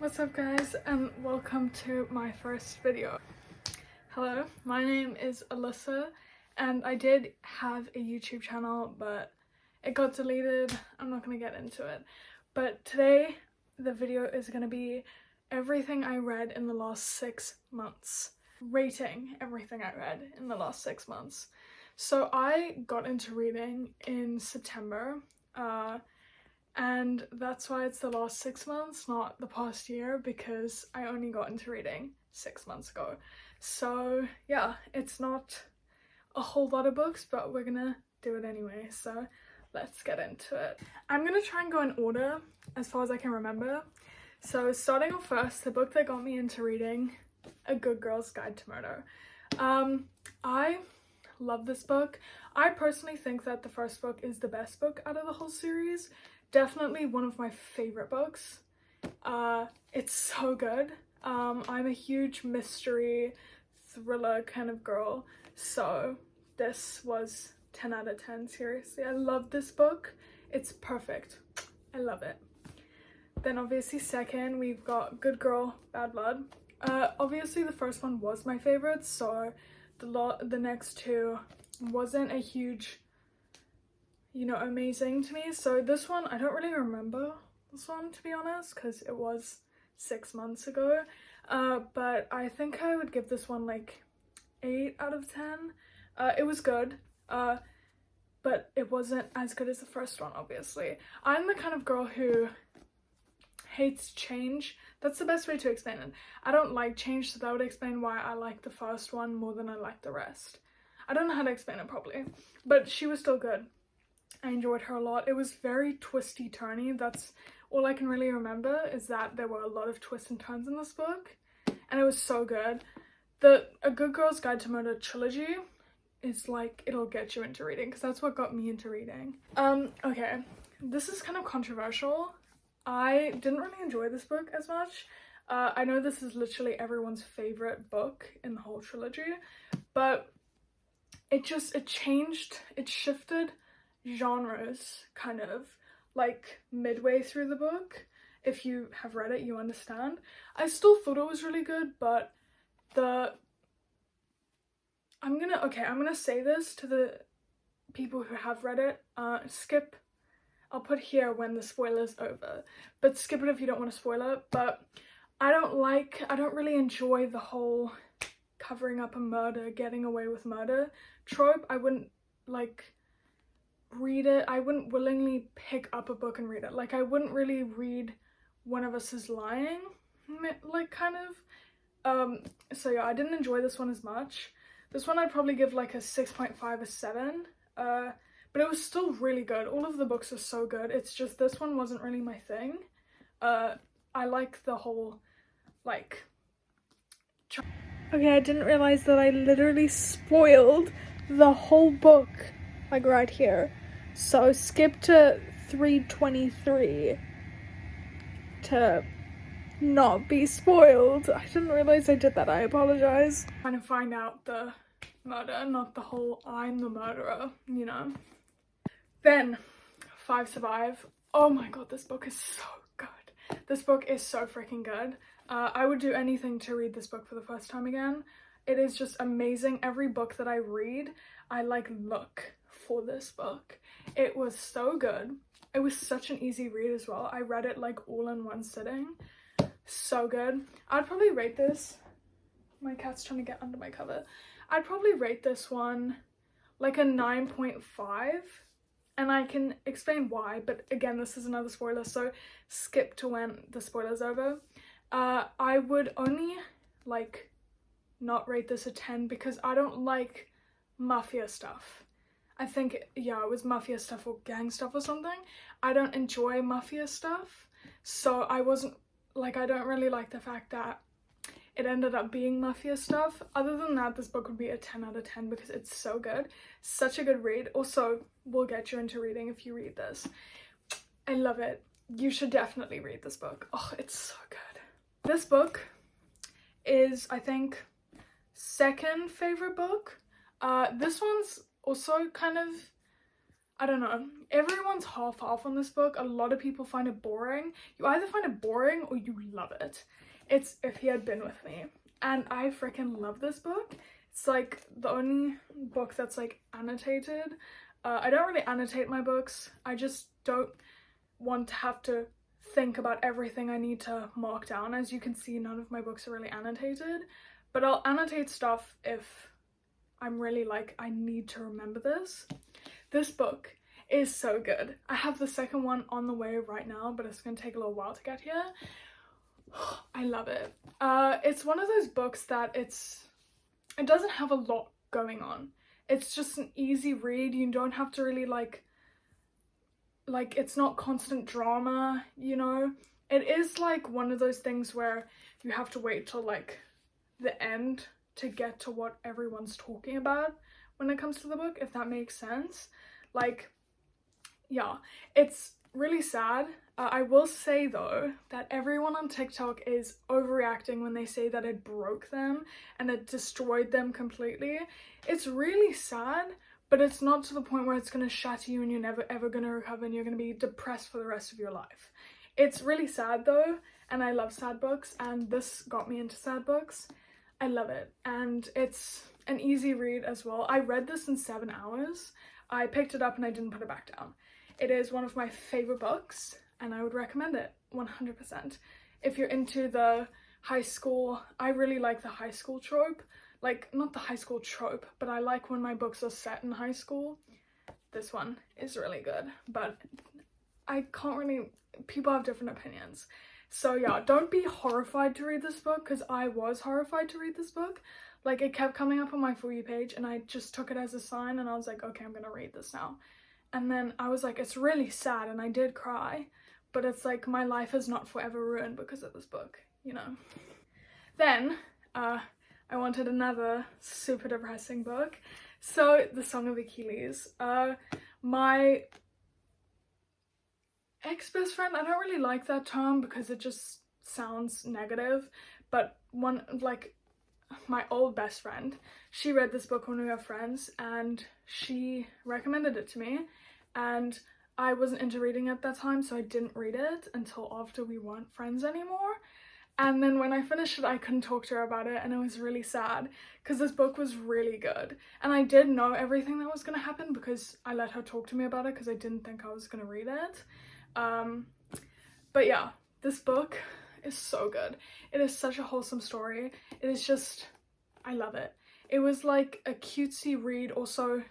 What's up guys, and welcome to my first video. Hello, my name is Alyssa and I did have a YouTube channel but it got deleted. I'm not gonna get into it, but today the video is gonna be everything I read in the last 6 months, rating everything I read in the last 6 months. So I got into reading in September, and that's why it's the last 6 months, not the past year, because I only got into reading 6 months ago. So yeah, it's not a whole lot of books, but we're gonna do it anyway, so let's get into it. I'm gonna try and go in order as far as I can remember. So starting off first, the book that got me into reading, A Good Girl's Guide to Murder. I love this book. I personally think that the first book is the best book out of the whole series. Definitely one of my favorite books. It's so good. I'm a huge mystery thriller kind of girl, so this was 10 out of 10, seriously. I love this book. It's perfect. I love it. Then obviously second, we've got Good Girl, Bad Blood. Obviously the first one was my favorite, so the next two wasn't a huge, amazing to me. So this one, I don't really remember this one, to be honest, because it was 6 months ago. But I think I would give this one like 8 out of 10. It was good, but it wasn't as good as the first one, obviously. I'm the kind of girl who hates change. That's the best way to explain it. I don't like change, so that would explain why I like the first one more than I like the rest. I don't know how to explain it properly, but she was still good. I enjoyed her a lot. It was very twisty turny. That's all I can really remember, is that there were a lot of twists and turns in this book, and it was so good. A Good Girl's Guide to Murder trilogy is like, it'll get you into reading, because that's what got me into reading. Okay, this is kind of controversial. I didn't really enjoy this book as much. I know this is literally everyone's favorite book in the whole trilogy, but it shifted genres kind of like midway through the book. If you have read it, you understand. I still thought it was really good, but I'm gonna say this to the people who have read it. Skip. I'll put here when the spoiler's over, but skip it if you don't want to spoil it. But I don't really enjoy the whole covering up a murder, getting away with murder trope. I wouldn't read it. I wouldn't willingly pick up a book and read it. Like, I wouldn't really read One of Us is Lying, kind of. So yeah, I didn't enjoy this one as much. This one I'd probably give like a 6.5, a 7. But it was still really good. All of the books are so good. It's just this one wasn't really my thing. I like the whole, Okay, I didn't realize that I literally spoiled the whole book, right here. So skip to 323 to not be spoiled. I didn't realize I did that. I apologize. Trying to find out the murder, not the whole I'm the murderer, Then 5 Survive. Oh my god, this book is so good. This book is so freaking good. I would do anything to read this book for the first time again. It is just amazing. Every book that I read, I look for this book. It was so good. It was such an easy read as well. I read it all in one sitting. So good. I'd probably rate this. My cat's trying to get under my cover. I'd probably rate this one like a 9.5. And I can explain why, but again, this is another spoiler, so skip to when the spoiler's over. I would only not rate this a 10 because I don't like mafia stuff. I think, yeah, it was mafia stuff or gang stuff or something. I don't enjoy mafia stuff, so I don't really like the fact that it ended up being mafia stuff. Other than that, this book would be a 10 out of 10 because it's so good. Such a good read. Also, will get you into reading if you read this. I love it. You should definitely read this book. Oh, it's so good. This book is, I think, second favorite book. This one's also kind of, I don't know, everyone's half on this book. A lot of people find it boring. You either find it boring or you love it. It's If He Had Been With Me, and I freaking love this book. It's like the only book that's like annotated. I don't really annotate my books. I just don't want to have to think about everything I need to mark down. As you can see, none of my books are really annotated, but I'll annotate stuff if I'm really like, I need to remember this. This book is so good. I have the second one on the way right now, but it's gonna take a little while to get here. I love it. It's one of those books that it doesn't have a lot going on. It's just an easy read. You don't have to really like it's not constant drama, you know? It is like one of those things where you have to wait till like the end to get to what everyone's talking about when it comes to the book, if that makes sense. Like, yeah, it's really sad. I will say though that everyone on TikTok is overreacting when they say that it broke them and it destroyed them completely. It's really sad, but it's not to the point where it's going to shatter you and you're never ever going to recover and you're going to be depressed for the rest of your life. It's really sad though, and I love sad books, and this got me into sad books. I love it, and it's an easy read as well. I read this in 7 hours. I picked it up and I didn't put it back down. It is one of my favorite books, and I would recommend it 100%. If you're into the high school, I really like the high school trope. Like, not the high school trope, but I like when my books are set in high school. This one is really good, but I can't really, people have different opinions. So yeah, don't be horrified to read this book, because I was horrified to read this book. Like, it kept coming up on my For You page and I just took it as a sign and I was like, okay, I'm gonna read this now. And then I was like, it's really sad, and I did cry, but it's like my life is not forever ruined because of this book, you know? Then, I wanted another super depressing book. So, The Song of Achilles. My ex-best friend, I don't really like that term because it just sounds negative, but my old best friend, she read this book when we were friends and she recommended it to me, and I wasn't into reading at that time, so I didn't read it until after we weren't friends anymore. And then when I finished it, I couldn't talk to her about it, and it was really sad because this book was really good. And I did know everything that was going to happen because I let her talk to me about it because I didn't think I was going to read it. But yeah, this book is so good. It is such a wholesome story. It is just, I love it. It was like a cutesy read. Also,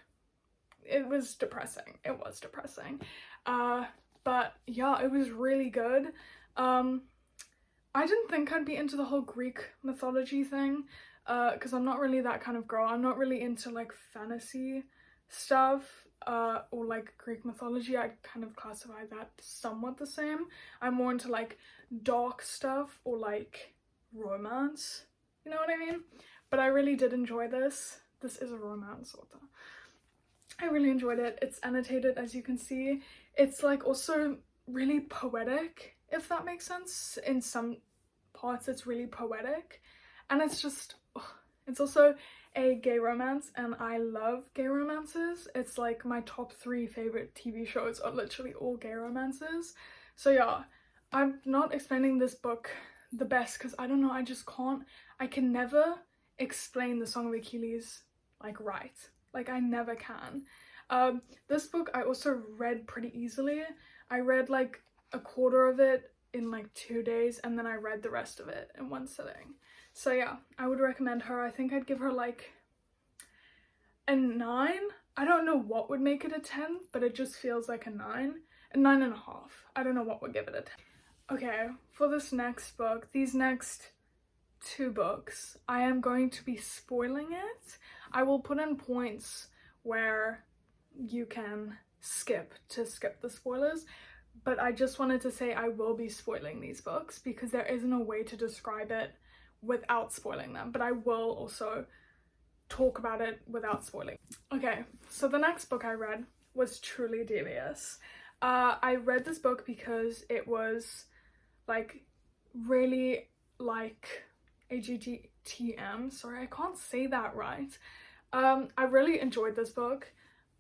it was depressing. It was depressing. But yeah, it was really good. I didn't think I'd be into the whole Greek mythology thing, because I'm not really that kind of girl. I'm not really into like fantasy stuff, or like Greek mythology. I kind of classify that somewhat the same. I'm more into like dark stuff or like romance, you know what I mean? But I really did enjoy this. This is a romance author. I really enjoyed it. It's annotated, as you can see. It's like also really poetic, if that makes sense. In some parts it's really poetic, and it's just, it's also a gay romance, and I love gay romances. It's like my top 3 favorite TV shows are literally all gay romances. So yeah, I'm not explaining this book the best because I don't know, I just can't, I can never explain The Song of Achilles like right. Like, I never can. This book I also read pretty easily. I read like a quarter of it in like 2 days, and then I read the rest of it in one sitting. So yeah, I would recommend her. I think I'd give her like a 9. I don't know what would make it a 10, but it just feels like a 9. A 9.5. I don't know what would give it a 10. Okay, for this next book, these next 2 books, I am going to be spoiling it. I will put in points where you can skip the spoilers, but I just wanted to say I will be spoiling these books because there isn't a way to describe it without spoiling them, but I will also talk about it without spoiling. Okay, so the next book I read was Truly Devious. I read this book because it was like really like AGTM, sorry, I can't say that right. I really enjoyed this book.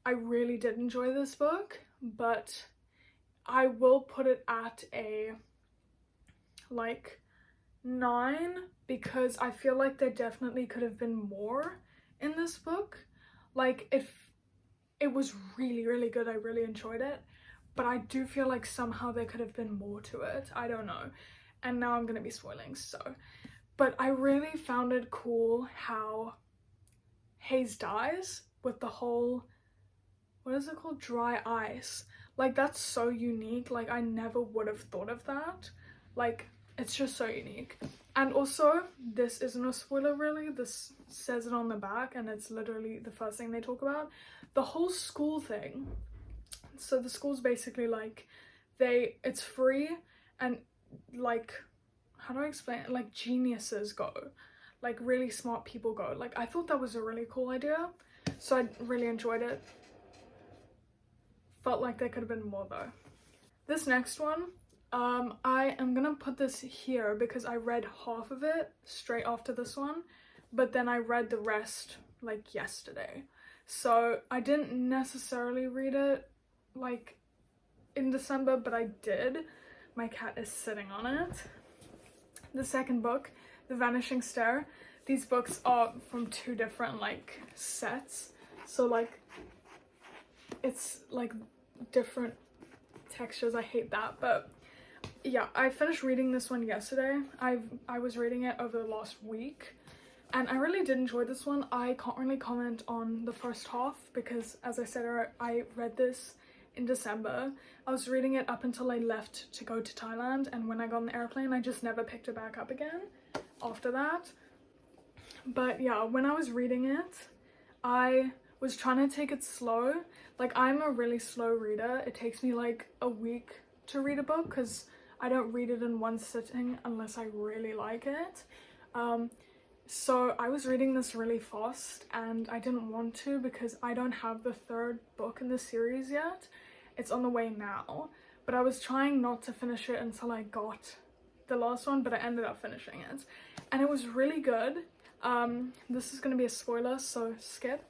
I really did enjoy this book, but I will put it at a like 9 because I feel like there definitely could have been more in this book. Like it was really, really good. I really enjoyed it, but I do feel like somehow there could have been more to it. I don't know. And now I'm gonna be spoiling, so. But I really found it cool how Hayes dies with the whole, what is it called? Dry ice. Like, that's so unique. Like, I never would have thought of that. Like, it's just so unique. And also, this isn't a spoiler really. This says it on the back and it's literally the first thing they talk about. The whole school thing. So the school's basically like, it's free and like, how do I explain it? Like, geniuses go. Like, really smart people go. Like, I thought that was a really cool idea. So I really enjoyed it. Felt like there could have been more though. This next one, I am gonna put this here because I read half of it straight after this one, but then I read the rest like yesterday. So I didn't necessarily read it like in December, but I did. My cat is sitting on it. The second book, The Vanishing Stair. These books are from 2 different like sets. So like it's like different textures. I hate that, but yeah, I finished reading this one yesterday. I was reading it over the last week and I really did enjoy this one. I can't really comment on the first half because, as I said, I read this in December. I was reading it up until I left to go to Thailand, and when I got on the airplane I just never picked it back up again after that. But yeah, when I was reading it, I was trying to take it slow. Like, I'm a really slow reader. It takes me like a week to read a book because I don't read it in one sitting unless I really like it. So I was reading this really fast and I didn't want to because I don't have the 3rd book in the series yet. It's on the way now, but I was trying not to finish it until I got the last one, but I ended up finishing it and it was really good. This is gonna be a spoiler, so skip.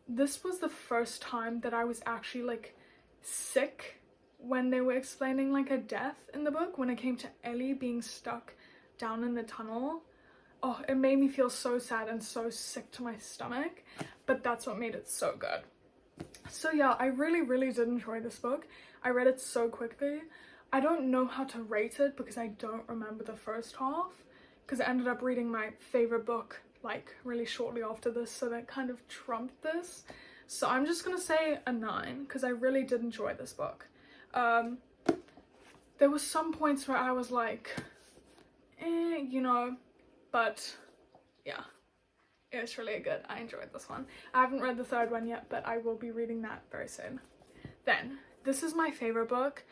This was the first time that I was actually like sick when they were explaining like a death in the book, when it came to Ellie being stuck down in the tunnel. Oh, it made me feel so sad and so sick to my stomach, but that's what made it so good. So yeah, I really, really did enjoy this book. I read it so quickly. I don't know how to rate it because I don't remember the first half, because I ended up reading my favorite book like really shortly after this, so that kind of trumped this. So I'm just gonna say a 9 because I really did enjoy this book. There was some points where I was like, you know, but yeah, it was really good. I enjoyed this one. I haven't read the 3rd one yet, but I will be reading that very soon. Then, this is my favorite book.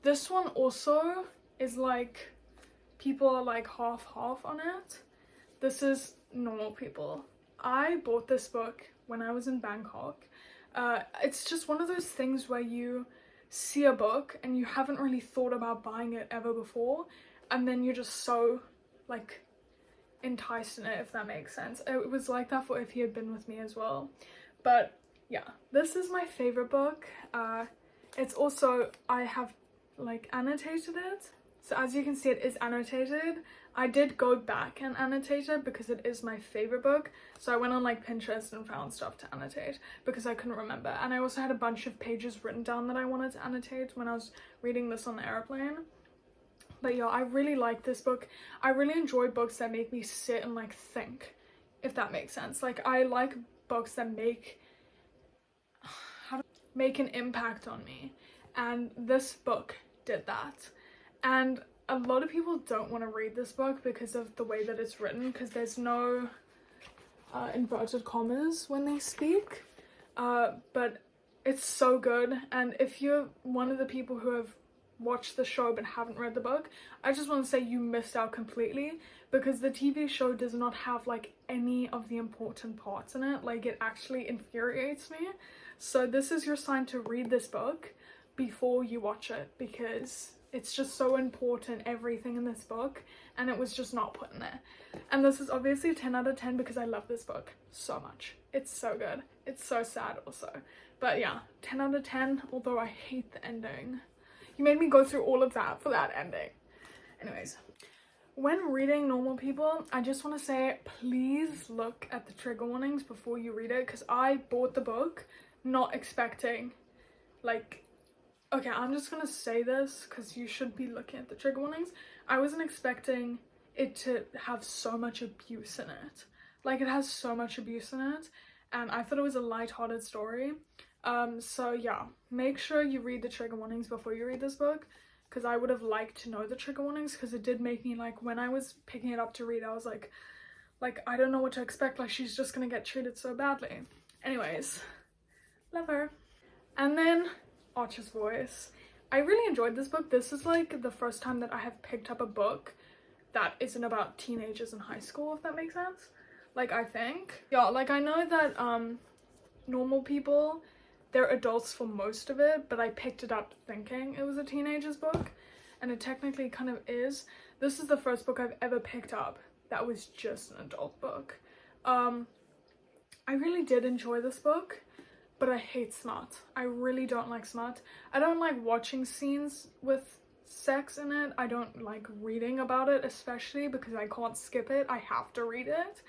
This one also is like, people are like half-half on it. This is Normal People. I bought this book when I was in Bangkok. It's just one of those things where you see a book and you haven't really thought about buying it ever before, and then you're just so like enticed in it, if that makes sense. It was like that for If He Had Been With Me as well. But yeah, this is my favorite book. It's also, I have like annotated it, so as you can see it is annotated. I did go back and annotate it because it is my favorite book, so I went on like Pinterest and found stuff to annotate because I couldn't remember. And I also had a bunch of pages written down that I wanted to annotate when I was reading this on the airplane. But yeah, I really like this book. I really enjoy books that make me sit and like think, if that makes sense. Like, I like books that make an impact on me, and this book did that. And a lot of people don't want to read this book because of the way that it's written, because there's no inverted commas when they speak, but it's so good. And if you're one of the people who have watched the show but haven't read the book, I just want to say you missed out completely, because the TV show does not have like any of the important parts in it. Like, it actually infuriates me. So this is your sign to read this book before you watch it, because It's just so important, everything in this book, and it was just not put in there. And this is obviously a 10 out of 10 because I love this book so much. It's so good. It's so sad also. But yeah, 10 out of 10, although I hate the ending. You made me go through all of that for that ending. Anyways, when reading Normal People, I just want to say, please look at the trigger warnings before you read it, because I bought the book not expecting, like, okay, I'm just gonna say this because you should be looking at the trigger warnings. I wasn't expecting it to have so much abuse in it. Like, it has so much abuse in it, and I thought it was a light-hearted story. So yeah, make sure you read the trigger warnings before you read this book, because I would have liked to know the trigger warnings, because it did make me, like, when I was picking it up to read, I was like, I don't know what to expect, like, she's just gonna get treated so badly. Anyways, love her. And then Archer's Voice. I really enjoyed this book. This is like the first time that I have picked up a book that isn't about teenagers in high school, if that makes sense. Like, I think. Yeah, like, I know that Normal People, they're adults for most of it, but I picked it up thinking it was a teenager's book, and it technically kind of is. This is the first book I've ever picked up that was just an adult book. I really did enjoy this book, but I hate smut. I really don't like smut. I don't like watching scenes with sex in it. I don't like reading about it, especially because I can't skip it. I have to read it.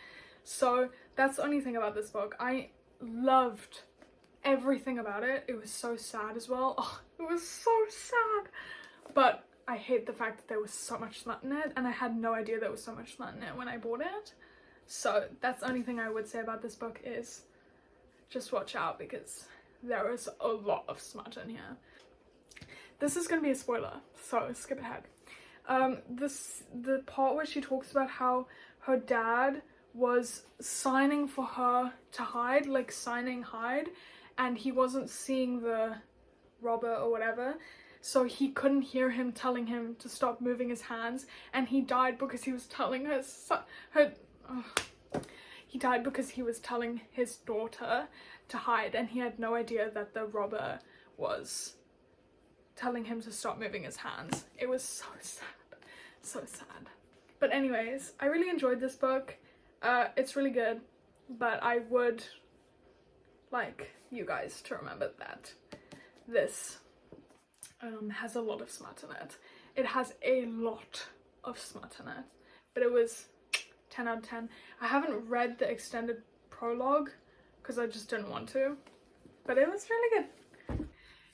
So that's the only thing about this book. I loved everything about it. It was so sad as well. Oh, it was so sad. But I hate the fact that there was so much smut in it, and I had no idea there was so much smut in it when I bought it. So that's the only thing I would say about this book is just watch out, because there is a lot of smut in here. This is going to be a spoiler, so skip ahead. The part where she talks about how her dad was signing for her to hide, like signing hide, and he wasn't seeing the robber or whatever, so he couldn't hear him telling him to stop moving his hands, and he died because he was telling he died because he was telling his daughter to hide, and he had no idea that the robber was telling him to stop moving his hands. It was so sad, so sad. But anyways, I really enjoyed this book. It's really good, but I would like you guys to remember that this has a lot of smut in it. It has a lot of smut in it, but it was 10 out of 10. I haven't read the extended prologue because I just didn't want to, but it was really good.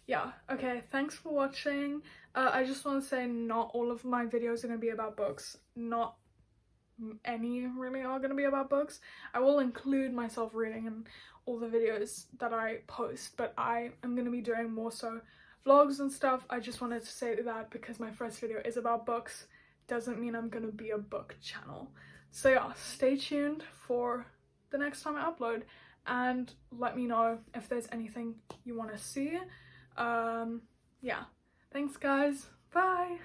Yeah, okay, thanks for watching. I just want to say not all of my videos are going to be about books. Not any really are going to be about books. I will include myself reading in all the videos that I post, but I am going to be doing more so vlogs and stuff. I just wanted to say that because my first video is about books doesn't mean I'm going to be a book channel. So yeah, stay tuned for the next time I upload, and let me know if there's anything you want to see. Yeah, thanks guys, bye.